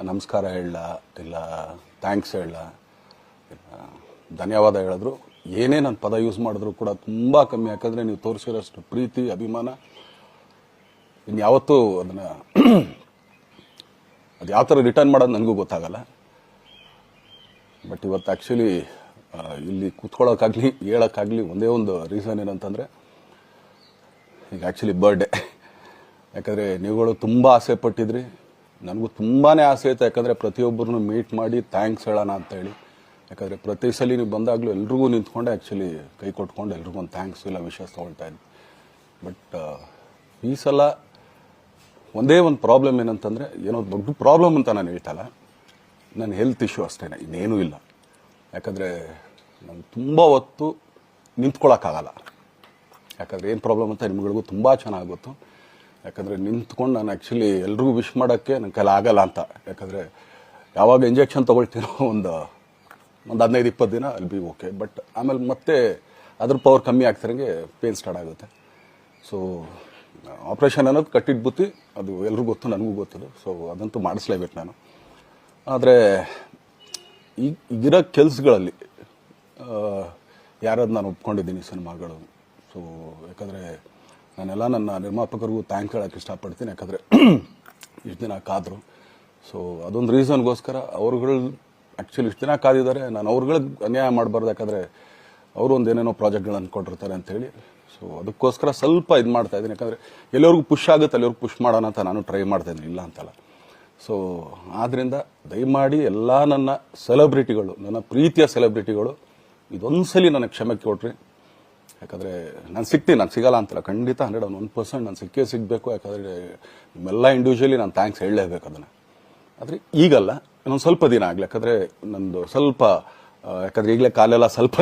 ನಮಸ್ಕಾರ ಹೇಳಲ್ಲ, ಇಲ್ಲ ಥ್ಯಾಂಕ್ಸ್ ಹೇಳಲ್ಲ, ಧನ್ಯವಾದ ಹೇಳಿದ್ರು, ಏನೇ ನಾನು ಪದ ಯೂಸ್ ಮಾಡಿದ್ರು ಕೂಡ ತುಂಬ ಕಮ್ಮಿ. ಯಾಕಂದರೆ ನೀವು ತೋರಿಸಿರೋಷ್ಟು ಪ್ರೀತಿ, ಅಭಿಮಾನ ಇನ್ಯಾವತ್ತೂ ಅದನ್ನು ಅದು ಯಾವ ಥರ ರಿಟರ್ನ್ ಮಾಡೋದು ನನಗೂ ಗೊತ್ತಾಗಲ್ಲ. ಬಟ್ ಇವತ್ತು ಆ್ಯಕ್ಚುಲಿ ಇಲ್ಲಿ ಕೂತ್ಕೊಳ್ಳೋಕ್ಕಾಗಲಿ ಹೇಳೋಕ್ಕಾಗಲಿ ಒಂದೇ ಒಂದು ರೀಸನ್ ಏನಂತಂದರೆ, ಈಗ ಆ್ಯಕ್ಚುಲಿ ಬರ್ಡೇ. ಯಾಕಂದರೆ ನೀವುಗಳು ತುಂಬ ಆಸೆ ಪಟ್ಟಿದ್ರಿ, ನನಗೂ ತುಂಬಾ ಆಸೆ ಇತ್ತು. ಯಾಕಂದರೆ ಪ್ರತಿಯೊಬ್ಬರನ್ನು ಮೀಟ್ ಮಾಡಿ ಥ್ಯಾಂಕ್ಸ್ ಹೇಳೋಣ ಅಂತೇಳಿ. ಯಾಕಂದರೆ ಪ್ರತಿ ಸಲ ನೀವು ಬಂದಾಗಲೂ ಎಲ್ರಿಗೂ ನಿಂತ್ಕೊಂಡೆ ಆ್ಯಕ್ಚುಲಿ ಕೈ ಕೊಟ್ಕೊಂಡು ಎಲ್ರಿಗೂ ಒಂದು ಥ್ಯಾಂಕ್ಸ್ ಇಲ್ಲ ವಿಷಯ ತೊಗೊಳ್ತಾ ಇದ್ದೆ. ಬಟ್ ಈ ಸಲ ಒಂದೇ ಒಂದು ಪ್ರಾಬ್ಲಮ್ ಏನಂತಂದರೆ, ಏನೋ ದೊಡ್ಡ ಪ್ರಾಬ್ಲಮ್ ಅಂತ ನಾನು ಹೇಳ್ತಲ್ಲ, ನನ್ನ ಹೆಲ್ತ್ ಇಶ್ಯೂ ಅಷ್ಟೇ, ಇನ್ನೇನೂ ಇಲ್ಲ. ಯಾಕಂದರೆ ನಾನು ತುಂಬ ಹೊತ್ತು ನಿಂತ್ಕೊಳ್ಳೋಕ್ಕಾಗಲ್ಲ. ಯಾಕಂದರೆ ಏನು ಪ್ರಾಬ್ಲಮ್ ಅಂತ ನಿಮ್ಗಳಿಗೂ ತುಂಬ ಚೆನ್ನಾಗಿ ಗೊತ್ತು. ಯಾಕಂದರೆ ನಿಂತ್ಕೊಂಡು ನಾನು ಆ್ಯಕ್ಚುಲಿ ಎಲ್ರಿಗೂ ವಿಶ್ ಮಾಡೋಕ್ಕೆ ನನ್ನ ಕೈಲಿ ಆಗಲ್ಲ ಅಂತ. ಯಾಕಂದರೆ ಯಾವಾಗ ಇಂಜೆಕ್ಷನ್ ತೊಗೊಳ್ತೀನೋ ಒಂದು 15-20 ದಿನ ಅಲ್ಲಿ ಬಿ ಓಕೆ. ಬಟ್ ಆಮೇಲೆ ಮತ್ತೆ ಅದ್ರ ಪವರ್ ಕಮ್ಮಿ ಆಗ್ತಿರಂಗೆ ಪೇನ್ ಸ್ಟಾರ್ಟ್ ಆಗುತ್ತೆ. ಸೊ ಆಪ್ರೇಷನ್ ಅನ್ನೋದು ಕಟ್ಟಿಟ್ಟು ಬುತ್ತಿ, ಅದು ಎಲ್ರಿಗೂ ಗೊತ್ತು, ನನಗೂ ಗೊತ್ತದು. ಸೊ ಅದಂತೂ ಮಾಡಿಸ್ಲೇಬೇಕು ನಾನು. ಆದರೆ ಈಗಿರೋ ಕೆಲಸಗಳಲ್ಲಿ ಯಾರಾದ್ರು ನಾನು ಒಪ್ಕೊಂಡಿದ್ದೀನಿ ಸಿನಿಮಾಗಳು. ಸೊ ಯಾಕಂದರೆ ನಾನೆಲ್ಲ ನನ್ನ ನಿರ್ಮಾಪಕರಿಗೂ ಥ್ಯಾಂಕ್ ಹೇಳೋಕ್ಕೆ ಇಷ್ಟಪಡ್ತೀನಿ. ಯಾಕಂದರೆ ಇಷ್ಟು ದಿನ ಕಾದರು. ಸೊ ಅದೊಂದು ರೀಸನ್ಗೋಸ್ಕರ ಅವ್ರುಗಳು ಆ್ಯಕ್ಚುಲಿ ಇಷ್ಟು ದಿನ ಕಾದಿದ್ದಾರೆ, ನಾನು ಅವ್ರುಗಳಿಗೆ ಅನ್ಯಾಯ ಮಾಡಬಾರ್ದು. ಯಾಕಂದರೆ ಅವರು ಒಂದು ಏನೇನೋ ಪ್ರಾಜೆಕ್ಟ್ಗಳು ಅಂದ್ಕೊಂಡಿರ್ತಾರೆ ಅಂಥೇಳಿ. ಸೊ ಅದಕ್ಕೋಸ್ಕರ ಸ್ವಲ್ಪ ಇದು ಮಾಡ್ತಾಯಿದ್ದೀನಿ. ಯಾಕಂದರೆ ಎಲ್ಲರಿಗೂ ಪುಷ್ ಆಗುತ್ತೆ ಅಲ್ಲಿವ್ರಿಗೆ ಪುಷ್ ಮಾಡೋಣ ಅಂತ ನಾನು ಟ್ರೈ ಮಾಡ್ತಾಯಿದ್ದೀನಿ, ಇಲ್ಲ ಅಂತಲ್ಲ. ಸೊ ಆದ್ದರಿಂದ ದಯಮಾಡಿ ಎಲ್ಲ ನನ್ನ ಸೆಲೆಬ್ರಿಟಿಗಳು, ನನ್ನ ಪ್ರೀತಿಯ ಸೆಲೆಬ್ರಿಟಿಗಳು, ಇದೊಂದು ಸಲ ನನಗೆ ಕ್ಷಮೆ ಕೊಡ್ರಿ. ಯಾಕಂದರೆ ನಾನು ಸಿಗ್ತೀನಿ, ನಾನು ಸಿಗಲ್ಲ ಅಂತಲ್ಲ, ಖಂಡಿತ 101% ನಾನು ಸಿಕ್ಕೇ ಸಿಗಬೇಕು. ಯಾಕಂದರೆ ನಿಮ್ಮೆಲ್ಲ ಇಂಡಿವಿಜುವಲಿ ನಾನು ಥ್ಯಾಂಕ್ಸ್ ಹೇಳಲೇಬೇಕು ಅದನ್ನು. ಆದರೆ ಈಗಲ್ಲ, ಇನ್ನೊಂದು ಸ್ವಲ್ಪ ದಿನ ಆಗಲಿ. ಯಾಕಂದರೆ ನಂದು ಸ್ವಲ್ಪ ಯಾಕಂದರೆ ಈಗಲೇ ಕಾಲೆಲ್ಲ ಸ್ವಲ್ಪ